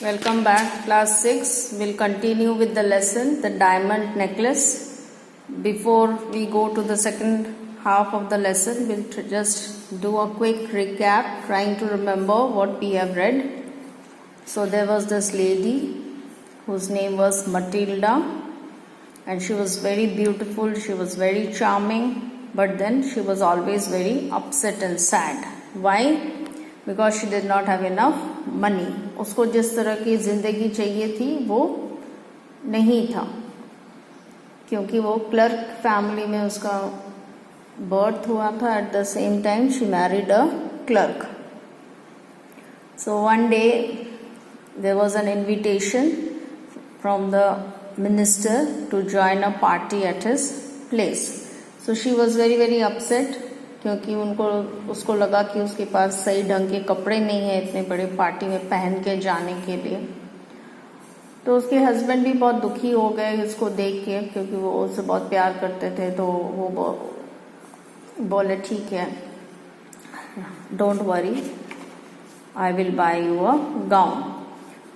Welcome back, class 6. We'll continue with the lesson, the diamond necklace. Before we go to the second half of the lesson, we'll just do a quick recap, trying to remember what we have read. So there was this lady whose name was Matilda, and she was very beautiful, she was very charming, but then she was always very upset and sad. Why? Because she did not have enough money. उसको जिस तरह की जिंदगी चाहिए थी वो नहीं था, क्योंकि वो क्लर्क फैमिली में उसका बर्थ हुआ था. At the same time she married a clerk. So one day there was an invitation from the minister to join a party at his place. So she was very upset, क्योंकि उसको लगा कि उसके पास सही ढंग के कपड़े नहीं है इतने बड़े पार्टी में पहन के जाने के लिए. तो उसके हस्बैंड भी बहुत दुखी हो गए इसको देख के, क्योंकि वो उससे बहुत प्यार करते थे. तो वो बोले ठीक है, don't worry, I will buy you a gown.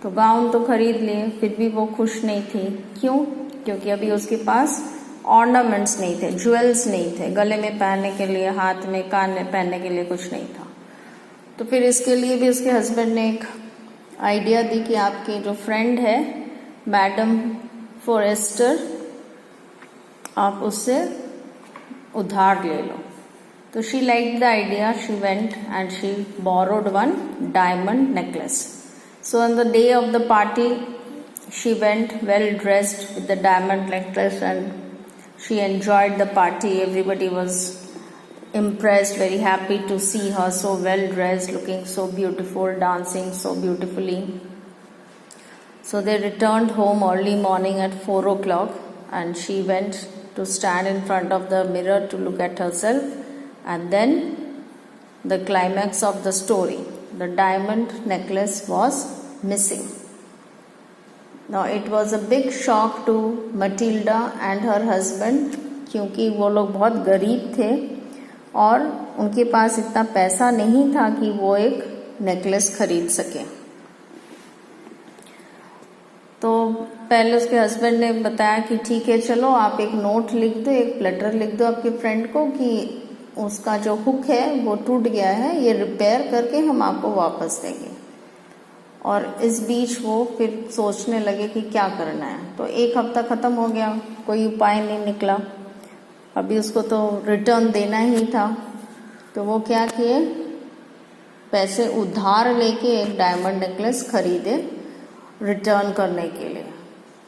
तो गाउन तो खरीद लिए, फिर भी वो खुश नहीं थी. क्यों? क्योंकि अभी उसके पास ऑर्नामेंट्स नहीं थे, ज्वेल्स नहीं थे, गले में पहनने के लिए, हाथ में, कान में पहनने के लिए कुछ नहीं था. तो फिर इसके लिए भी उसके हस्बैंड ने एक आइडिया दी कि आपकी जो फ्रेंड है मैडम फॉरेस्टर, आप उससे उधार ले लो. तो she like the idea, she went and she borrowed one diamond necklace. So on the day of the party she went well dressed with the diamond necklace, and she enjoyed the party. Everybody was impressed, very happy to see her so well dressed, looking so beautiful, dancing so beautifully. So they returned home early morning at 4 o'clock, and she went to stand in front of the mirror to look at herself. And then the climax of the story, the diamond necklace was missing. Now it was a big shock to Matilda and her husband, क्योंकि वो लोग बहुत गरीब थे और उनके पास इतना पैसा नहीं था कि वो एक नेकलेस खरीद सके. तो पहले उसके हस्बैंड ने बताया कि ठीक है, चलो आप एक नोट लिख दो, एक लेटर लिख दो आपके फ्रेंड को कि उसका जो हुक है वो टूट गया है, ये रिपेयर करके हम आपको वापस देंगे. और इस बीच वो फिर सोचने लगे कि क्या करना है. तो एक हफ्ता खत्म हो गया, कोई उपाय नहीं निकला. अभी उसको तो रिटर्न देना ही था. तो वो क्या किए, पैसे उधार लेके एक डायमंड नेकलेस खरीदे रिटर्न करने के लिए.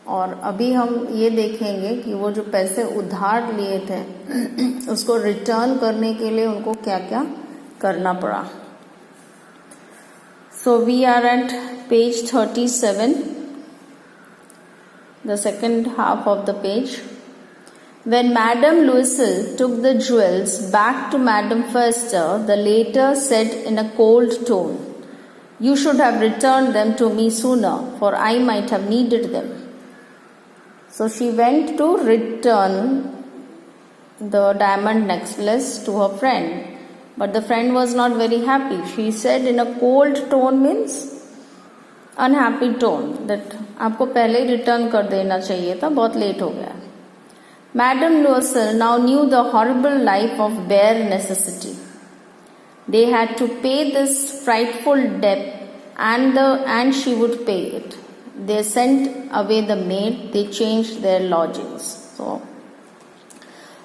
और अभी हम ये देखेंगे कि वो जो पैसे उधार लिए थे उसको रिटर्न करने के लिए उनको क्या क्या करना पड़ा. So we are at page 37, the second half of the page. When Madame Louiselle took the jewels back to Madame Forster, the latter said in a cold tone, "You should have returned them to me sooner, for I might have needed them." So she went to return the diamond necklace to her friend. But the friend was not very happy. She said in a cold tone means unhappy tone that आपको पहले ही return कर देना चाहिए था, बहुत late हो गया. Madame Louiselle now knew the horrible life of bare necessity. They had to pay this frightful debt, and she would pay it. They sent away the maid. They changed their lodgings. So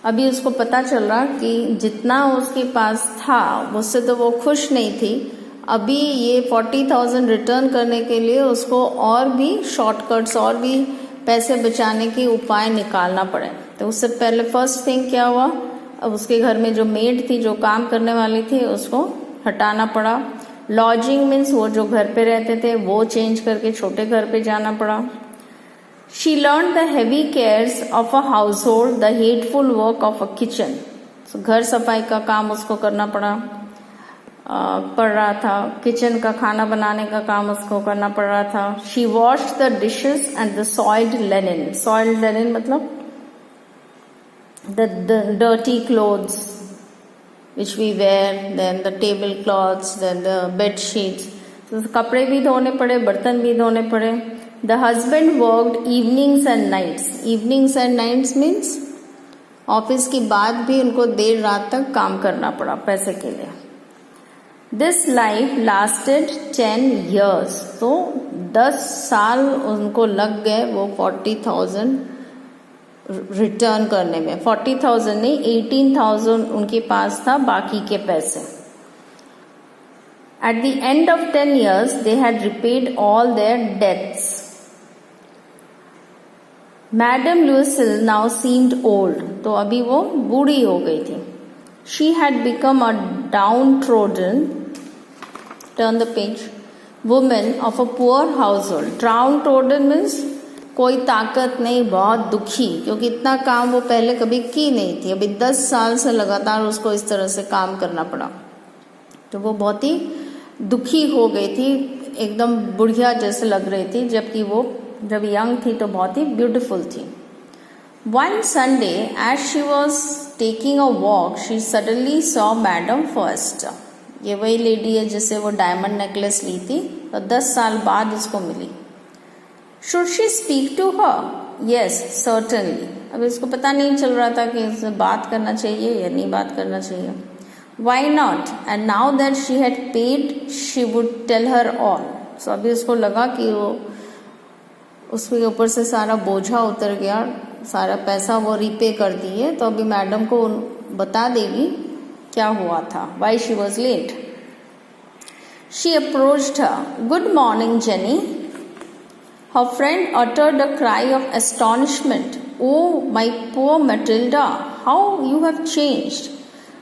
अभी उसको पता चल रहा कि जितना उसके पास था उससे तो वो खुश नहीं थी. अभी ये 40,000 रिटर्न करने के लिए उसको और भी शॉर्टकट्स, और भी पैसे बचाने के उपाय निकालना पड़े. तो उससे पहले फर्स्ट थिंग क्या हुआ, अब उसके घर में जो मेड थी, जो काम करने वाली थी, उसको हटाना पड़ा. लॉजिंग मीन्स वो जो घर पे रहते थे वो चेंज करके छोटे घर पे जाना पड़ा. She learned the heavy cares of a household, the hateful work of a kitchen. So घर सफाई का काम उसको करना पड़ रहा था. किचन का खाना बनाने का काम उसको करना पड़ रहा था. She washed the dishes and the soiled linen. Soiled linen मतलब the dirty clothes which we wear, then the tablecloths, then the bed sheets. तो कपड़े भी धोने पड़े, बर्तन भी धोने पड़े. The husband worked evenings and nights. Evenings and nights means office की बाद भी उनको देर रात तक काम करना पड़ा पैसे के लिए. This life lasted 10 years. तो 10 साल उनको लग गए वो 40,000 रिटर्न करने में. 40,000 नहीं, 18,000 उनके पास था बाकी के पैसे. At the end of 10 years, they had repaid all their debts. Madame Lucille now seemed old. तो अभी वो बूढ़ी हो गई थी. She had become a downtrodden, turn the page, woman of a poor household. Downtrodden means कोई ताकत नहीं, बहुत दुखी, क्योंकि इतना काम वो पहले कभी की नहीं थी. अभी 10 साल से लगातार उसको इस तरह से काम करना पड़ा. तो वो बहुत ही दुखी हो गई थी, एकदम बुढ़िया जैसे लग रही थी, जबकि वो जब यंग थी तो बहुत ही ब्यूटीफुल थी. One Sunday as she was taking a walk she suddenly saw madam first. ये वही लेडी है जिससे वो डायमंड नेकलेस ली थी, तो 10 साल बाद उसको मिली. Should she speak to her? Yes certainly. अभी उसको पता नहीं चल रहा था कि उससे बात करना चाहिए या नहीं बात करना चाहिए. Why not? And now that she had paid, she would tell her all. So अभी उसको लगा कि वो उसके ऊपर से सारा बोझा उतर गया, सारा पैसा वो रीपे कर दिए, तो अभी मैडम को बता देगी क्या हुआ था. Why she was late? She approached her. Good morning, Jenny. Her friend uttered a cry of astonishment. Oh, my poor Matilda, how you have changed.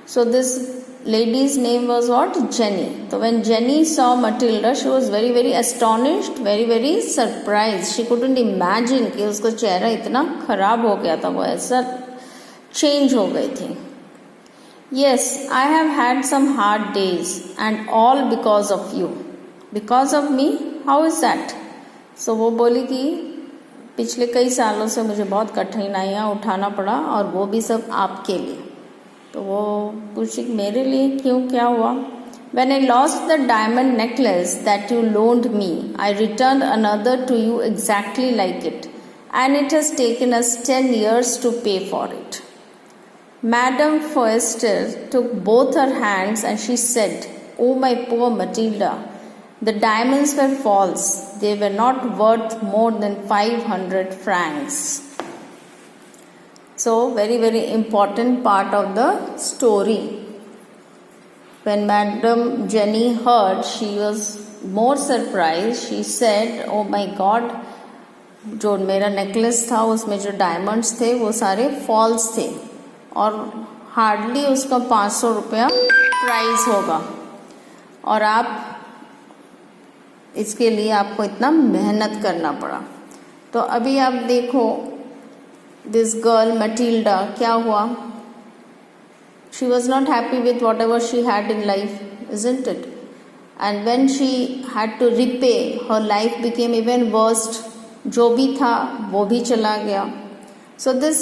So this lady's name was what? Jenny. So when Jenny saw Matilda, she was very very astonished, very very surprised. She couldn't imagine कि उसका चेहरा इतना खराब हो गया था, वो ऐसा चेंज हो गई थी. Yes, I have had some hard days and all because of you. Because of me? How is that? So वो बोली कि पिछले कई सालों से मुझे बहुत कठिनाइयाँ उठाना पड़ा और वो भी सब आपके लिए. तो वो पूछी मेरे लिए क्यों, क्या हुआ? When I lost the diamond necklace that you loaned me, I returned another to you exactly like it, and it has taken us 10 years to pay for it. Madame Forster took both her hands and she said, Oh my poor Matilda, the diamonds were false. They were not worth more than 500 francs. So very very important part of the story. When Madam Jenny heard, she was more surprised. She said, Oh my God, जो मेरा necklace था उसमें जो diamonds थे वो सारे false थे और हार्डली उसका 500 रुपया प्राइस होगा, और आप इसके लिए आपको इतना मेहनत करना पड़ा. तो अभी आप देखो this girl Matilda, क्या हुआ? She was not happy with whatever she had in life, isn't it? And when she had to repay, her life became even worse. जो भी था वो भी चला गया. So this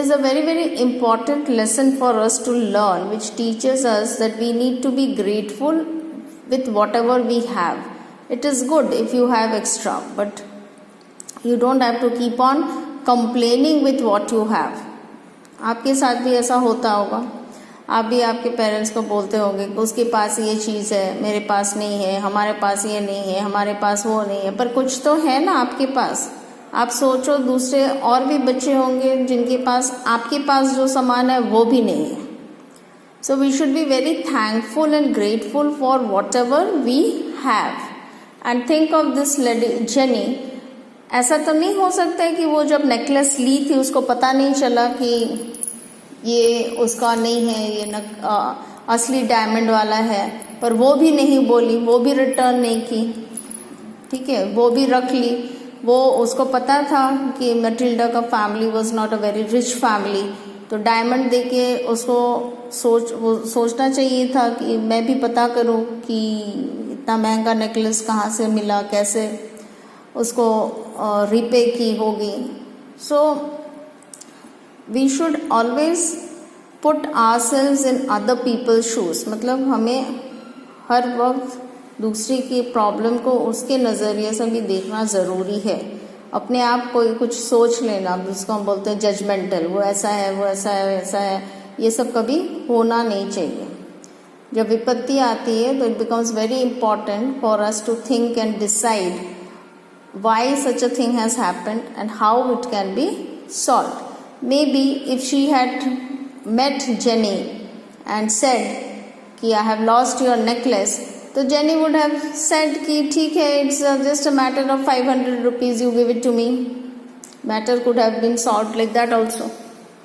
is a very very important lesson for us to learn, which teaches us that we need to be grateful with whatever we have. It is good if you have extra, but you don't have to keep on complaining with what you have. आपके साथ भी ऐसा होता होगा, आप भी आपके parents को बोलते होंगे कि उसके पास ये चीज़ है, मेरे पास नहीं है, हमारे पास ये नहीं है, हमारे पास वो नहीं है, पर कुछ तो है ना आपके पास. आप सोचो दूसरे और भी बच्चे होंगे जिनके पास आपके पास जो सामान है वो भी नहीं है. So we should be very thankful and grateful for whatever we have. And think of this lady Jenny. ऐसा तो नहीं हो सकता है कि वो जब नेकलेस ली थी उसको पता नहीं चला कि ये उसका नहीं है, ये असली डायमंड वाला है, पर वो भी नहीं बोली, वो भी रिटर्न नहीं की. ठीक है, वो भी रख ली. वो उसको पता था कि मैटिल्डा का family was not a very rich family, तो डायमंड देके उसको सोचना चाहिए था कि मैं भी पता करूं कि इतना महंगा नेकलेस कहाँ से मिला, कैसे उसको रिपे की होगी. So we should always put ourselves in other people's shoes. मतलब हमें हर वक्त दूसरी की प्रॉब्लम को उसके नज़रिए से भी देखना ज़रूरी है। अपने आप कोई कुछ सोच लेना, जिसको हम बोलते हैं जजमेंटल, वो ऐसा है, वो ऐसा है, वैसा है, ये सब कभी होना नहीं चाहिए। जब विपत्ति आती है तो it becomes very important for us to think and decide why such a thing has happened and how it can be solved. Maybe if she had met Jenny and said कि I have lost your necklace, तो Jenny would have said कि ठीक है, it's just a matter of 500 rupees, you give it to me. Matter could have been solved like that also,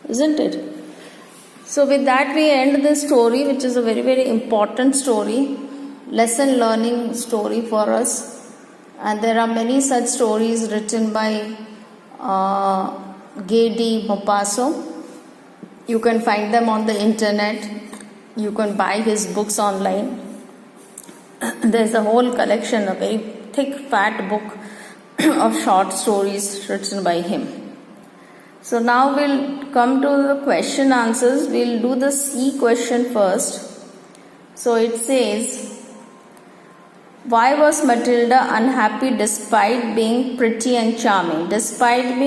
isn't it? So with that we end this story, which is a very very important story, lesson learning story for us, and there are many such stories written by Gay D. Maupassant. You can find them on the internet. You can buy his books online. There's a whole collection, a very thick, fat book of short stories written by him. So now we'll come to the question answers. We'll do the C question first. So it says, why was Matilda unhappy despite being pretty and charming? Despite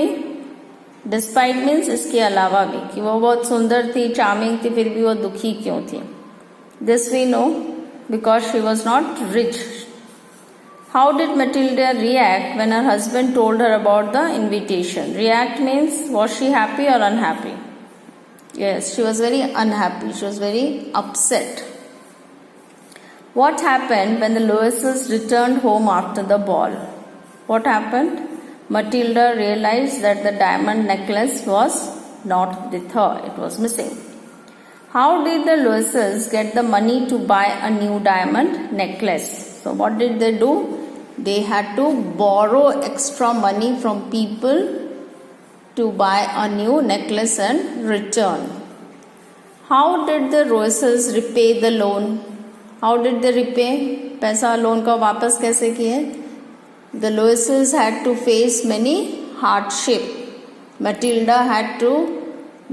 means इसके अलावा भी, कि वो बहुत सुंदर थी, charming थी, फिर भी वो दुखी क्यों थी? This we know because she was not rich. How did Matilda react when her husband told her about the invitation? React means, was she happy or unhappy? Yes, she was very unhappy. She was very upset. What happened when the Lewises returned home after the ball? What happened? Matilda realized that the diamond necklace was not with her. It was missing. How did the Lewises get the money to buy a new diamond necklace? So what did they do? They had to borrow extra money from people to buy a new necklace and return. How did the Lewises repay the loan? How did they repay? पैसा loan का वापस कैसे किए? The Lewises had to face many hardship. Matilda had to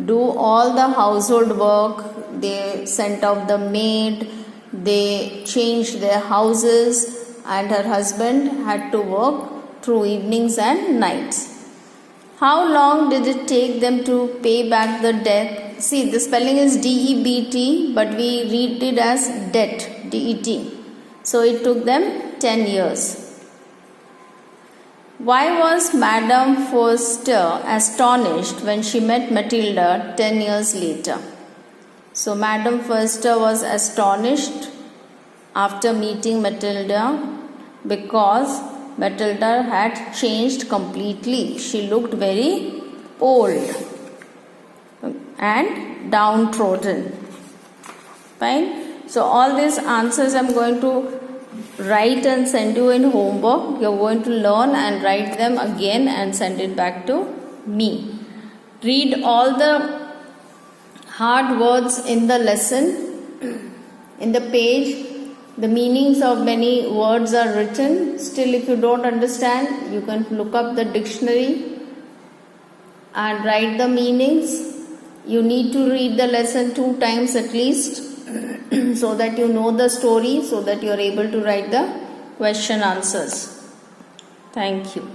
do all the household work. They sent out the maid. They changed their houses, and her husband had to work through evenings and nights. How long did it take them to pay back the debt? See, the spelling is D-E-B-T, but we read it as debt, D-E-T. So it took them 10 years. Why was Madame Forster astonished when she met Matilda 10 years later? So Madame Forster was astonished after meeting Matilda because Matilda had changed completely. She looked very old and downtrodden. Fine. So all these answers I'm going to write and send you in homework. You're going to learn and write them again and send it back to me. Read all the hard words in the lesson. In the page, the meanings of many words are written. Still, if you don't understand, you can look up the dictionary and write the meanings. You need to read the lesson 2 times at least so that you know the story, so that you are able to write the question answers. Thank you.